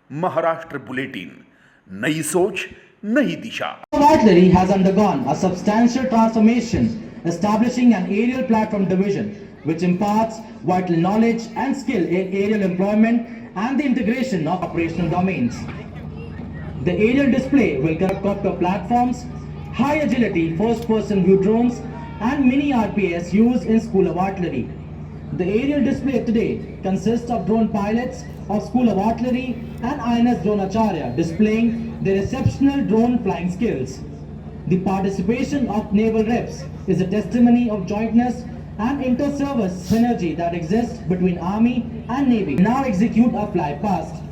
Maharashtra bulletin, नई सोच नई दिशा. Artillery has undergone a substantial transformation, establishing an aerial platform division which imparts vital knowledge and skill in aerial employment and the integration of operational domains. The aerial display will cover copter platforms, high agility first-person view drones, and mini RPS used in School of Artillery. The aerial display today consists of drone pilots of School of Artillery and INS Dronacharya displaying their exceptional drone flying skills. The participation of naval reps is a testimony of jointness and inter-service synergy that exists between Army and Navy. Now execute a fly past.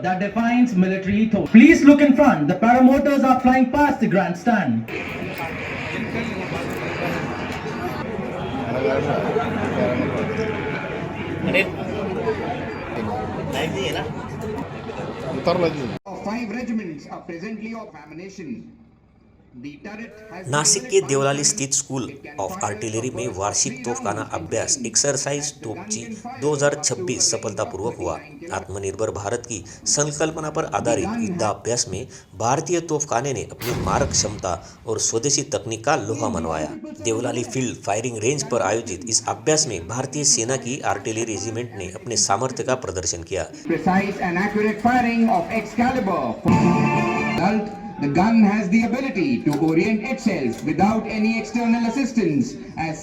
That defines military ethos. Please look in front. The paramotors are flying past the grandstand. Five regiments are presently of ammunition. Nashik के देवलाली स्थित school of artillery में वार्षिक तोफखाना अभ्यास exercise तोपची 2026 सफलतापूर्वक हुआ। आत्मनिर्भर भारत की संकल्पना पर आधारित युद्धाभ्यास में भारतीय तोफखाने ने अपनी मारक क्षमता और स्वदेशी तकनीक का लोहा मनवाया। देवलाली फील्ड फायरिंग रेंज पर आयोजित इस अभ्यास में भारतीय सेना की आर्टिलरी रेजिमेंट ने अपने सामर्थ्य का प्रदर्शन किया। The gun has the ability to orient itself without any external assistance as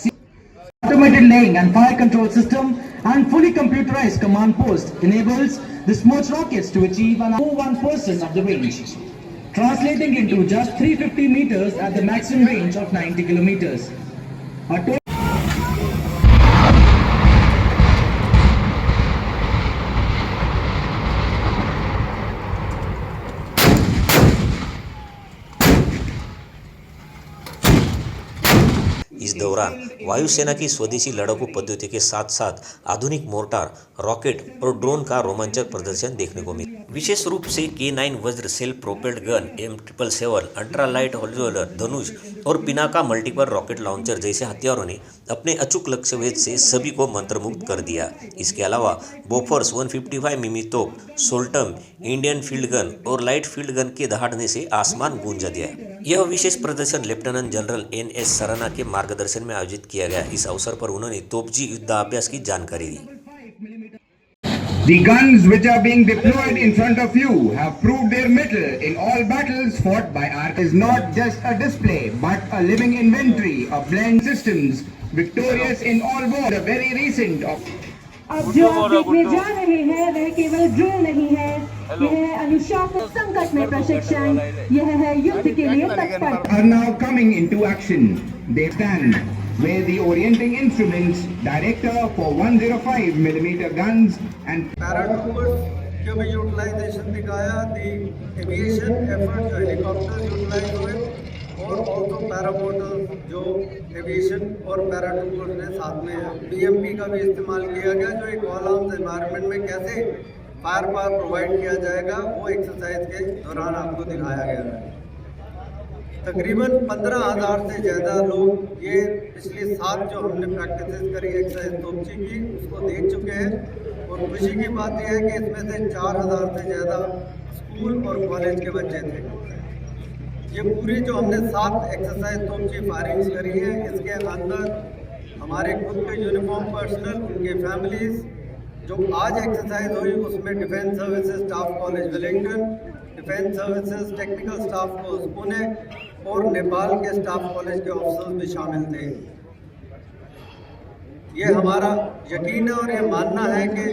automated laying and fire control system and fully computerized command post enables the smudge rockets to achieve an 1% of the range, translating into just 350 meters at the maximum range of 90 kilometers. इस दौरान वायुसेना की स्वदेशी लड़ाकू पद्धति के साथ साथ आधुनिक मोर्टार, रॉकेट और ड्रोन का रोमांचक प्रदर्शन देखने को मिला। विशेष रूप से K9 Vajra self propelled gun, M777, ultra light holder Dhanush और पिनाका मल्टीपल रॉकेट लॉन्चर जैसे हथियारों ने अपने अचूक लक्ष्य भेद से सभी को मंत्रमुग्ध कर दिया। इसके अलावा बोफोर्स 155 मिमी तोप, सोल्टम, इंडियन फील्ड गन और लाइट फील्ड गन के दहाड़ने से आसमान गूंज दिया। यह विशेष प्रदर्शन लेफ्टिनेंट जनरल NS सराना के मार्गदर्शन में आयोजित किया गया। इस अवसर पर उन्होंने तोपजी युद्धाभ्यास की जानकारी दी। The guns which are being deployed in front of you have proved their mettle in all battles fought by our is not just a display but a living inventory of blend systems victorious in all wars. The very recent of अब जो आप देखने जा रहे हैं वह केवल drill नहीं है, यह है अनुशासन संकट में प्रशिक्षण, यह है युद्ध के लिए तत्पर। are now coming into action. They stand where the orienting instruments, director for 105 mm guns and paratroopers के भी यूटिलाइजेशन दिखाया, the aviation effort जो हेलीकॉप्टर यूटिलाइज हुए और ऑल्सो पैरामोटर जो एविएशन और पैराट्रूपर्स ने साथ में BMP का भी इस्तेमाल किया गया, जो एक ऑल आर्म्स एनवायरनमेंट में कैसे फायर पावर प्रोवाइड किया जाएगा वो एक्सरसाइज के दौरान आपको दिखाया गया है। तकरीबन 15,000 से ज़्यादा लोग ये पिछले 7 जो हमने प्रैक्टिस करी एक्सरसाइज तोपची की उसको देख चुके हैं और खुशी की बात यह है कि इसमें से 4,000 से ज़्यादा स्कूल और कॉलेज के बच्चे थे। ये पूरी जो हमने 7 एक्सरसाइज तोपची फायरिंग्स करी है, इसके अंदर हमारे खुद के यूनिफॉर्म पर्सनल, उनके फैमिलीज, जो आज एक्सरसाइज हुई उसमें defence services staff college Wellington, defence services technical staff course Pune और नेपाल के स्टाफ कॉलेज के ऑफिसर्स भी शामिल थे। ये हमारा यकीन है और ये मानना है कि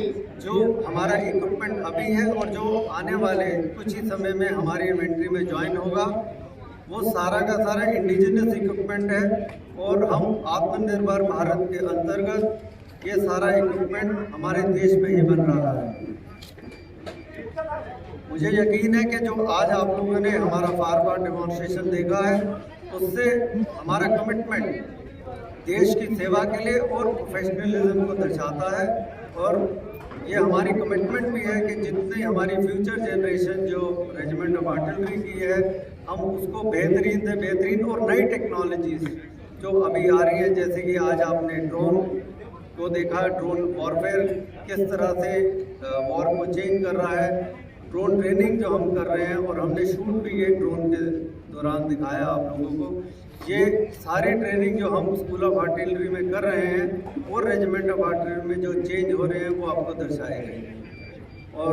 जो हमारा इक्विपमेंट अभी है और जो आने वाले कुछ ही समय में हमारी इन्वेंट्री में ज्वाइन होगा वो सारा का सारा इंडिजिनस इक्विपमेंट है और हम आत्मनिर्भर भारत के अंतर्गत ये सारा इक्विपमेंट हमारे देश में ही बन रहा है। मुझे यकीन है कि जो आज आप लोगों ने हमारा फायर डेमोन्स्ट्रेशन देखा है, उससे हमारा कमिटमेंट देश की सेवा के लिए और प्रोफेशनलिज्म को दर्शाता है। और ये हमारी कमिटमेंट भी है कि जितनी हमारी फ्यूचर जनरेशन जो रेजिमेंट ऑफ आर्टिलरी की है, हम उसको बेहतरीन से बेहतरीन और नई टेक्नोलॉजीज जो अभी आ रही है, जैसे कि आज आपने ड्रोन को देखा, ड्रोन वॉरफेयर किस तरह से वॉर को चेंज कर रहा है, ड्रोन ट्रेनिंग जो हम कर रहे हैं और हमने शूट भी ये ड्रोन के दौरान दिखाया आप लोगों को। ये सारे ट्रेनिंग जो हम स्कूल ऑफ आर्टिलरी में कर रहे हैं और रेजिमेंट ऑफ आर्टिलरी में जो चेंज हो रहे हैं वो आपको दर्शाए गए। और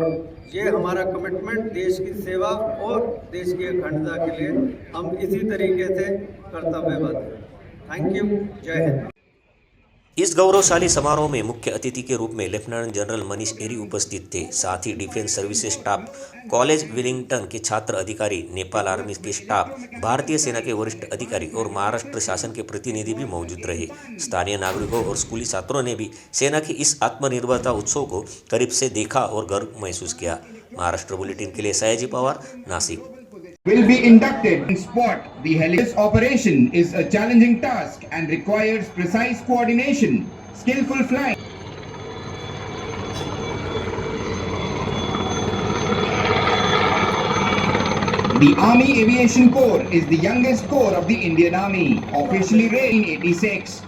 ये हमारा कमिटमेंट देश की सेवा और देश की अखंडता के लिए हम इसी तरीके से कर्तव्यबद्ध हैं। थैंक यू, जय हिंद। इस गौरवशाली समारोह में मुख्य अतिथि के रूप में लेफ्टिनेंट जनरल मनीष एरी उपस्थित थे। साथ ही defence services staff, college Wellington के छात्र अधिकारी, नेपाल आर्मी के स्टाफ, भारतीय सेना के वरिष्ठ अधिकारी और महाराष्ट्र शासन के प्रतिनिधि भी मौजूद रहे। स्थानीय नागरिकों और स्कूली छात्रों ने भी सेना के इस आत्मनिर्भरता उत्सव को करीब से देखा और गर्व महसूस किया। महाराष्ट्र बुलेटिन के लिए Sayaji Pawar, Nashik. Will be inducted on spot. The helicopter operation is a challenging task and requires precise coordination, skillful flying. The Army Aviation Corps is the youngest corps of the Indian Army, officially raised in 86.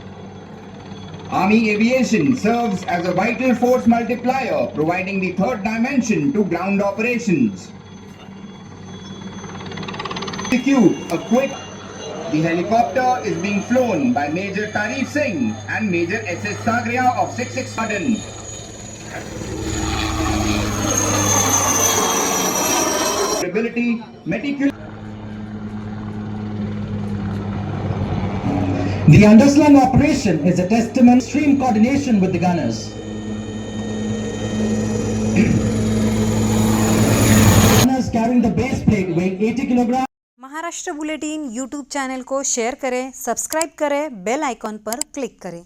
Army Aviation serves as a vital force multiplier, providing the third dimension to ground operations. Execute a quick. The helicopter is being flown by Major Tarif Singh and Major SS Sagria of 66 Garden. Ability, meticulous. The underslung operation is a testament to extreme coordination with the gunners. Gunners carrying the base plate weighing 80 kilograms. Maharashtra bulletin YouTube channel को share करें, subscribe करें, bell icon पर click करें।